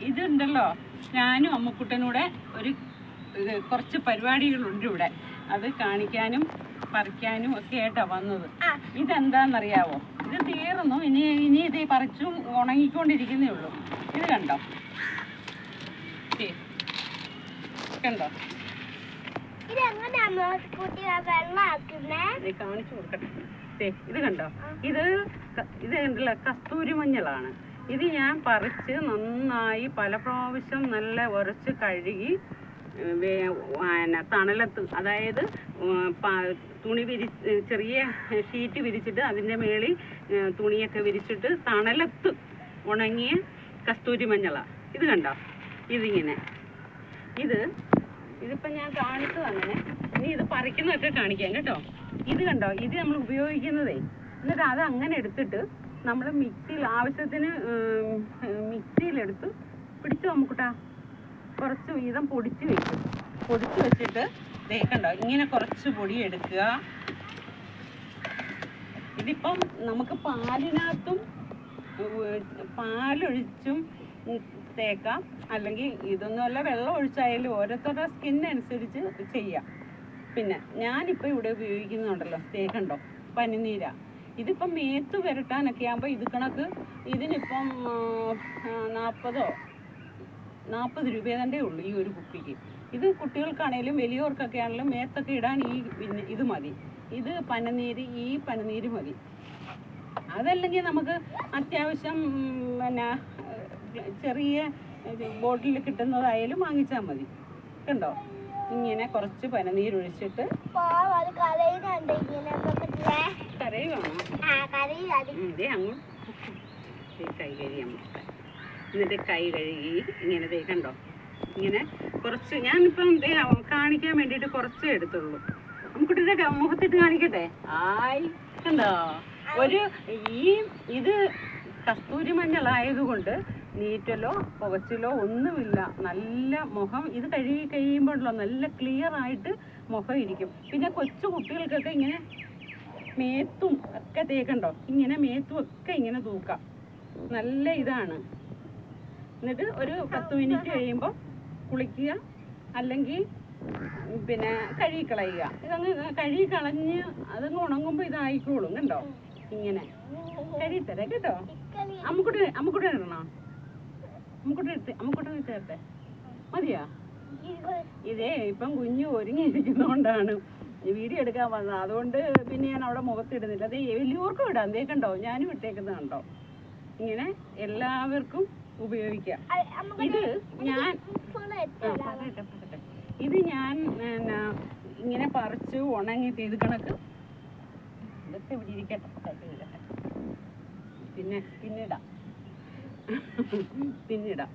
ഇതുണ്ടല്ലോ, ഞാനും അമ്മുക്കുട്ടനൂടെ കുറച്ച് പരിപാടികളുണ്ട് ഇവിടെ. അത് കാണിക്കാനും പറിക്കാനും ഒക്കെ ആയിട്ടാണ് വന്നത്. ഇതെന്താണെന്നറിയാവോ? ഇത് തീർന്നു. ഇനി ഇത് പറിച്ചും ഉണങ്ങിക്കൊണ്ടിരിക്കുന്നേ ഉള്ളൂ. ഇത് കണ്ടോ, കണ്ടോ? കാണിച്ചു കൊടുക്കട്ടെ. ഇത് കണ്ടോ? ഇത് കണ്ടല്ലോ, കസ്തൂരി മഞ്ഞളാണ്. ഇത് ഞാൻ പറിച്ച് നന്നായി പല പ്രാവശ്യം നല്ല ഉരച്ച് കഴുകി തണലത്ത്, അതായത് തുണി ചെറിയ ഷീറ്റ് വിരിച്ചിട്ട് അതിൻ്റെ മേളിൽ തുണിയൊക്കെ വിരിച്ചിട്ട് തണലത്ത് ഉണങ്ങിയ കസ്തൂരി മഞ്ഞളാണ്. ഇത് കണ്ടോ? ഇതിങ്ങനെ ഇതിപ്പം ഞാൻ കാണിച്ചത് അങ്ങനെ. ഇനി ഇത് പറിക്കുന്നതൊക്കെ കാണിക്കാം കേട്ടോ. ഇത് കണ്ടോ? ഇത് നമ്മൾ ഉപയോഗിക്കുന്നതേ. എന്നിട്ട് അത് അങ്ങനെ എടുത്തിട്ട് നമ്മൾ മിക്സിയിൽ ആവശ്യത്തിന് മിക്സിയിലെടുത്ത് പിടിച്ചു നമുക്കിട്ടാ കുറച്ച് വീതം പൊടിച്ച് വെക്കും. പൊടിച്ച് വെച്ചിട്ട് കണ്ടോ, ഇങ്ങനെ കുറച്ച് പൊടി എടുക്കുക. ഇതിപ്പം നമുക്ക് പാലിനകത്തും പാലൊഴിച്ചും തേക്കാം, അല്ലെങ്കിൽ ഇതൊന്നുമല്ല വെള്ളം ഒഴിച്ചായാലും ഓരോരുത്തരുടെ സ്കിന്നനുസരിച്ച് ചെയ്യാം. പിന്നെ ഞാനിപ്പോൾ ഇവിടെ ഉപയോഗിക്കുന്നുണ്ടല്ലോ, കണ്ടോ, പനിനീര. ഇതിപ്പം മേത്ത് പുരട്ടാനൊക്കെ ആകുമ്പോൾ ഇത് കണക്ക് ഇതിനിപ്പം 40 രൂപ തന്നെ ഉള്ളൂ ഈ ഒരു കുപ്പിക്ക്. ഇത് കുട്ടികൾക്കാണേലും വലിയവർക്കൊക്കെ ആണെങ്കിലും മേത്തൊക്കെ ഇടാൻ ഇത് മതി. ഇത് പനിനീര് മതി. അതല്ലെങ്കിൽ നമുക്ക് അത്യാവശ്യം പിന്നെ ചെറിയ ബോട്ടിൽ കിട്ടുന്നതായാലും വാങ്ങിച്ചാൽ മതി. കണ്ടോ? ഇങ്ങനെ കുറച്ച് പനിനീരൊഴിച്ചിട്ട് കരയുവാണോ? ഇതേ അങ്ങ് കൈ കഴുകി എന്നിട്ട് കൈ കഴുകി ഇങ്ങനെ കണ്ടോ, ഇങ്ങനെ കുറച്ച് ഞാനിപ്പം കാണിക്കാൻ വേണ്ടിയിട്ട് കുറച്ചേ എടുത്തുള്ളൂ. നമുക്കിട്ട് മുഖത്തിട്ട് കാണിക്കട്ടെ. കണ്ടോ? ഇത് കസ്തൂരി മഞ്ഞളായതുകൊണ്ട് നീറ്റലോ പുകച്ചിലോ ഒന്നുമില്ല. നല്ല മുഖം ഇത് കഴുകി കഴിയുമ്പോഴല്ലോ നല്ല ക്ലിയർ ആയിട്ട് മുഖം ഇരിക്കും. പിന്നെ കൊച്ചു കുട്ടികൾക്കൊക്കെ ഇങ്ങനെ മേത്തും ഒക്കെ തേക്കണ്ടോ, ഇങ്ങനെ മേത്തും ഒക്കെ ഇങ്ങനെ തൂക്കാം. നല്ല ഇതാണ്. എന്നിട്ട് ഒരു 10 മിനിറ്റ് കഴിയുമ്പോൾ കുളിക്കുക, അല്ലെങ്കിൽ പിന്നെ കഴുകി കളയുക. ഇതങ്ങ് കഴുകി കളഞ്ഞ് അതങ്ങ് ഉണങ്ങുമ്പോൾ ഇതായിക്കോളും. കണ്ടോ? ഇങ്ങനെ കഴുകിത്തരാം കേട്ടോ. അമ്മുക്കുട്ടി ഇടണോ? അമ്മുക്കുട്ടി ചേർത്തെ മതിയാ? ഇതേ ഇപ്പം കുഞ്ഞു ഒരുങ്ങിയിരിക്കുന്നതുകൊണ്ടാണ് വീഡിയോ എടുക്കാൻ വന്നത്. അതുകൊണ്ട് പിന്നെ ഞാൻ അവിടെ മുഖത്തിടുന്നില്ല. അത് വലിയവർക്കും ഇടാം. കണ്ടോ, ഞാനും ഇട്ടേക്കുന്നത് കണ്ടോ? ഇങ്ങനെ എല്ലാവർക്കും ഉപയോഗിക്കാം. ഇത് ഞാൻ ഇങ്ങനെ പറിച്ച് ഉണങ്ങി ഇത് കണക്ക് ഇതൊക്കെ ഇവിടെ ഇരിക്കട്ടെ. പിന്നിടാം.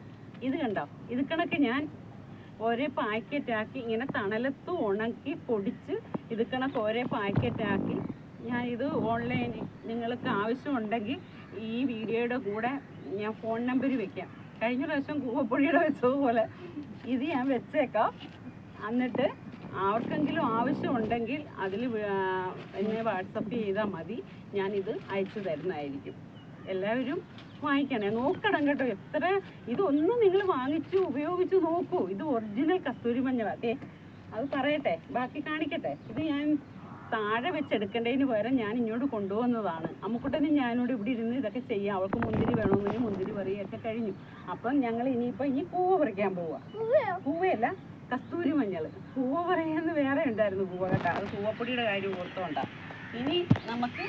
ഇത് കണ്ടോ? ഇത് കണക്ക് ഞാൻ ഒരേ പാക്കറ്റാക്കി ഇങ്ങനെ തണലത്ത് ഉണക്കി പൊടിച്ച് ഇത് കണക്ക് ഒരേ പാക്കറ്റാക്കി ഞാൻ ഇത് ഓൺലൈനിൽ നിങ്ങൾക്ക് ആവശ്യമുണ്ടെങ്കിൽ ഈ വീഡിയോയുടെ കൂടെ ഞാൻ ഫോൺ നമ്പർ വെക്കാം. കഴിഞ്ഞ പ്രാവശ്യം കൂവപ്പൊടിയുടെ വെച്ചതുപോലെ ഇത് ഞാൻ വെച്ചേക്കാം. എന്നിട്ട് ആർക്കെങ്കിലും ആവശ്യമുണ്ടെങ്കിൽ അതിൽ എന്നെ വാട്സപ്പ് ചെയ്താൽ മതി. ഞാനിത് അയച്ചു തരുന്നതായിരിക്കും. എല്ലാവരും വാങ്ങിക്കണേ, നോക്കണം കേട്ടോ. ഇതൊന്നും നിങ്ങൾ വാങ്ങിച്ച് ഉപയോഗിച്ച് നോക്കൂ. ഇത് ഒറിജിനൽ കസ്തൂരി മഞ്ഞളാ. അത് പറയട്ടെ, ബാക്കി കാണിക്കട്ടെ. ഇത് ഞാൻ താഴെ വെച്ചെടുക്കേണ്ടതിന് പകരം ഞാൻ ഇങ്ങോട്ട് കൊണ്ടുവന്നതാണ്. അമ്മുക്കുട്ടനും ഞാനോട് ഇവിടെ ഇരുന്ന് ഇതൊക്കെ ചെയ്യാം. അവൾക്ക് മുന്തിരി വേണമെങ്കിൽ മുന്തിരി പറയുകയൊക്കെ കഴിഞ്ഞു. അപ്പം ഞങ്ങൾ ഇനി കൂവ പറിക്കാൻ പോവുക. കൂവയല്ല, കസ്തൂരി മഞ്ഞൾ. കൂവ പറയാന്ന് വേറെ ഉണ്ടായിരുന്നു കൂവ കേട്ടോ. അത് കൂവപ്പൊടിയുടെ കാര്യം ഓർത്തോണ്ടാ. ഇനി നമുക്ക്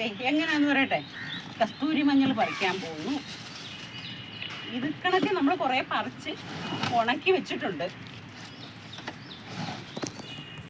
എങ്ങനെയാന്ന് പറയട്ടെ. കസ്തൂരി മഞ്ഞൾ പറിക്കാൻ പോകുന്നു. ഇത് കണക്ക് നമ്മൾ കുറേ പറിച്ച് ഉണക്കി വെച്ചിട്ടുണ്ട്.